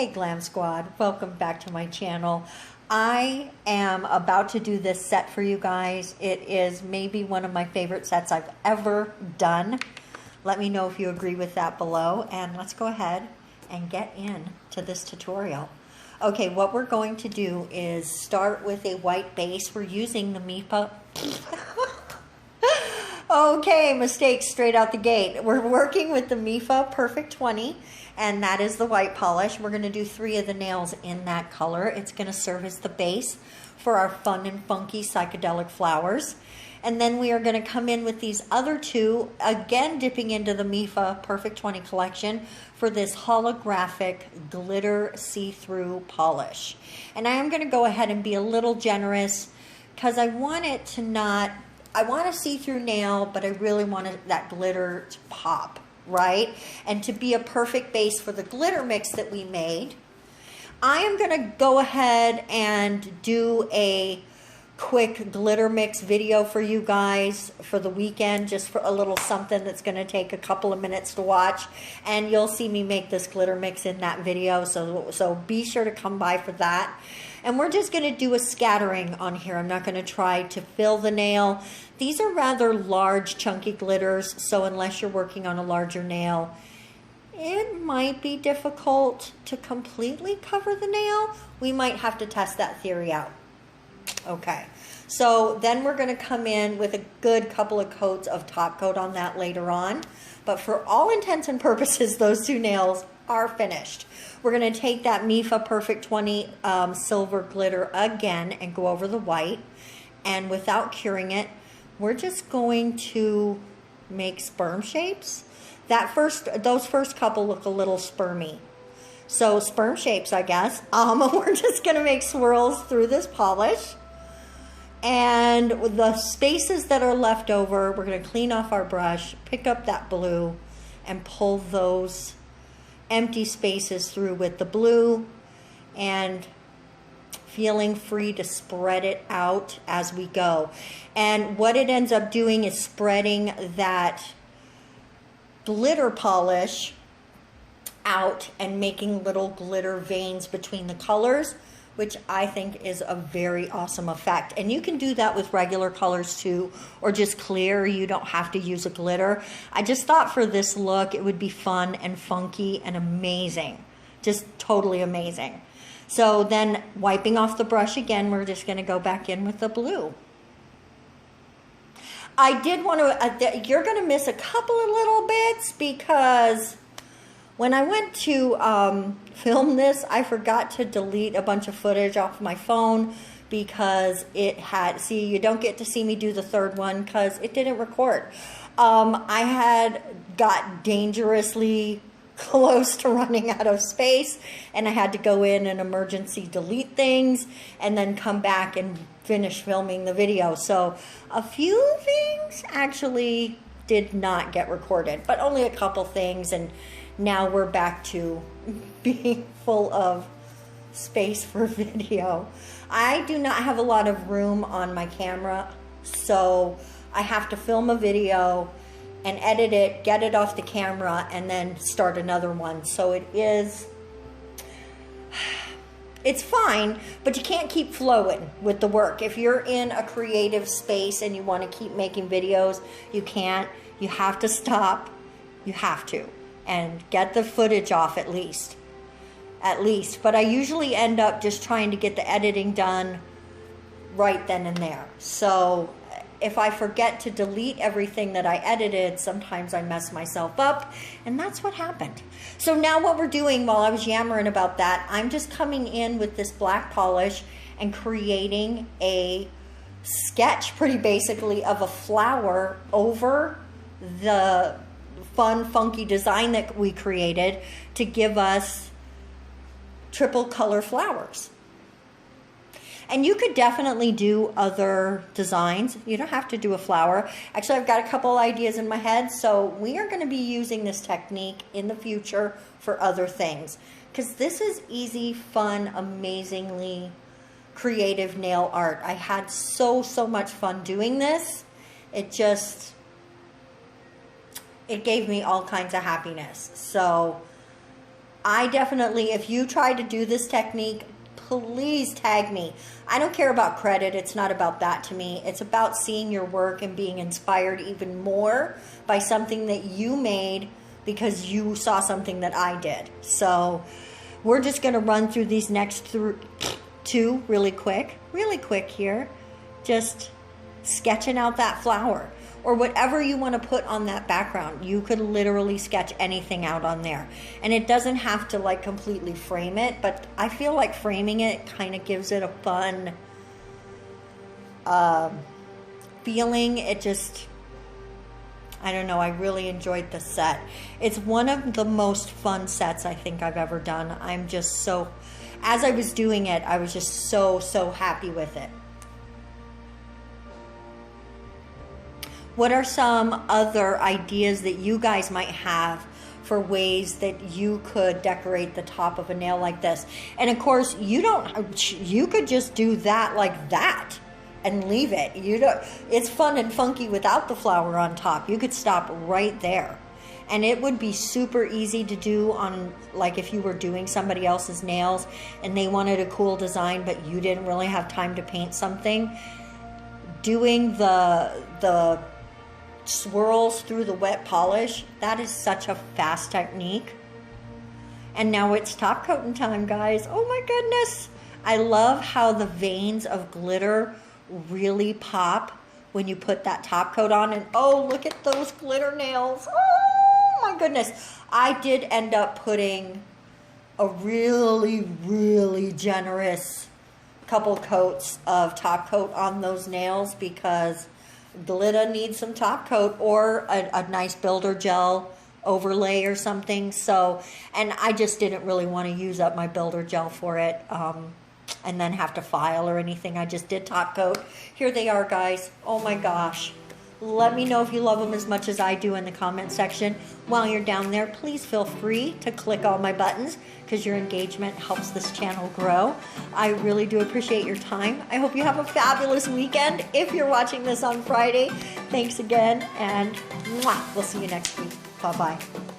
Hey Glam Squad, welcome back to my channel. I am about to do this set for you guys. It is maybe one of my favorite sets I've ever done. Let me know if you agree with that below, and let's go ahead and get into this tutorial. Okay, what we're going to do is start with a white base. We're using the mefa. Okay, mistake straight out the gate. We're working with the mefa Perfect 20, and that is the white polish. We're going to do 3 of the nails in that color. It's going to serve as the base for our fun and funky psychedelic flowers. And then we are going to come in with these other 2, again dipping into the mefa Perfect 20 collection for this holographic glitter see-through polish. And I am going to go ahead and be a little generous because I want it to not, I want a see-through nail, but I really want that glitter to pop, right? And to be a perfect base for the glitter mix that we made. I am going to go ahead and do a quick glitter mix video for you guys for the weekend, just for a little something that's going to take a couple of minutes to watch, and you'll see me make this glitter mix in that video, so be sure to come by for that. And we're just going to do a scattering on here. I'm not going to try to fill the nail. These are rather large chunky glitters, so unless you're working on a larger nail, it might be difficult to completely cover the nail. We might have to test that theory out. Okay, so then we're going to come in with a good couple of coats of top coat on that later on. But for all intents and purposes, those 2 nails are finished. We're going to take that mefa Perfect 20 silver glitter again and go over the white. And without curing it, we're just going to make sperm shapes. Those first couple look a little spermy. So sperm shapes, I guess. We're just going to make swirls through this polish. And with the spaces that are left over, we're going to clean off our brush, pick up that blue, and pull those empty spaces through with the blue, and feeling free to spread it out as we go. And what it ends up doing is spreading that glitter polish out and making little glitter veins between the colors, which I think is a very awesome effect. And you can do that with regular colors too, or just clear. You don't have to use a glitter. I just thought for this look it would be fun and funky and amazing. Just totally amazing. So then wiping off the brush again, we're just going to go back in with the blue. I did want to, you're going to miss a couple of little bits because when I went to film this, I forgot to delete a bunch of footage off my phone because it had, see, you don't get to see me do the 3rd one because it didn't record. I had got dangerously close to running out of space, and I had to go in and emergency delete things and then come back and finish filming the video. So a few things actually did not get recorded, but only a couple things, and now we're back to being full of space for video. I do not have a lot of room on my camera, so I have to film a video and edit it, get it off the camera, and then start another one. So it's fine, but you can't keep flowing with the work. If you're in a creative space and you want to keep making videos, you can't. You have to stop. You have to. And get the footage off at least. But I usually end up just trying to get the editing done right then and there. So if I forget to delete everything that I edited, sometimes I mess myself up, and that's what happened. So now what we're doing, while I was yammering about that, I'm just coming in with this black polish and creating a sketch, pretty basically, of a flower over the fun, funky design that we created to give us triple color flowers. And you could definitely do other designs. You don't have to do a flower. Actually, I've got a couple ideas in my head, so we are going to be using this technique in the future for other things. Because this is easy, fun, amazingly creative nail art. I had so much fun doing this. It gave me all kinds of happiness. So I definitely, if you try to do this technique, please tag me. I don't care about credit. It's not about that to me. It's about seeing your work and being inspired even more by something that you made because you saw something that I did. So we're just going to run through these next two really quick here. Just sketching out that flower or whatever you want to put on that background. You could literally sketch anything out on there. And it doesn't have to like completely frame it, but I feel like framing it kind of gives it a fun feeling. It just, I don't know, I really enjoyed the set. It's one of the most fun sets I think I've ever done. I'm just so, as I was doing it, I was just so happy with it. What are some other ideas that you guys might have for ways that you could decorate the top of a nail like this? And of course, you could just do that like that and leave it. It's fun and funky without the flower on top. You could stop right there. And it would be super easy to do on, like if you were doing somebody else's nails and they wanted a cool design, but you didn't really have time to paint something. Doing the swirls through the wet polish, that is such a fast technique. And now it's top coating time, guys. Oh my goodness. I love how the veins of glitter really pop when you put that top coat on. And oh, look at those glitter nails. Oh my goodness. I did end up putting a really generous couple coats of top coat on those nails because glitter needs some top coat or a nice builder gel overlay or something. So, and I just didn't really want to use up my builder gel for it and then have to file or anything. I just did top coat. Here they are, guys. Oh my gosh. Let me know if you love them as much as I do in the comment section. While you're down there, please feel free to click all my buttons because your engagement helps this channel grow. I really do appreciate your time. I hope you have a fabulous weekend. If you're watching this on Friday, thanks again, and we'll see you next week. Bye-bye.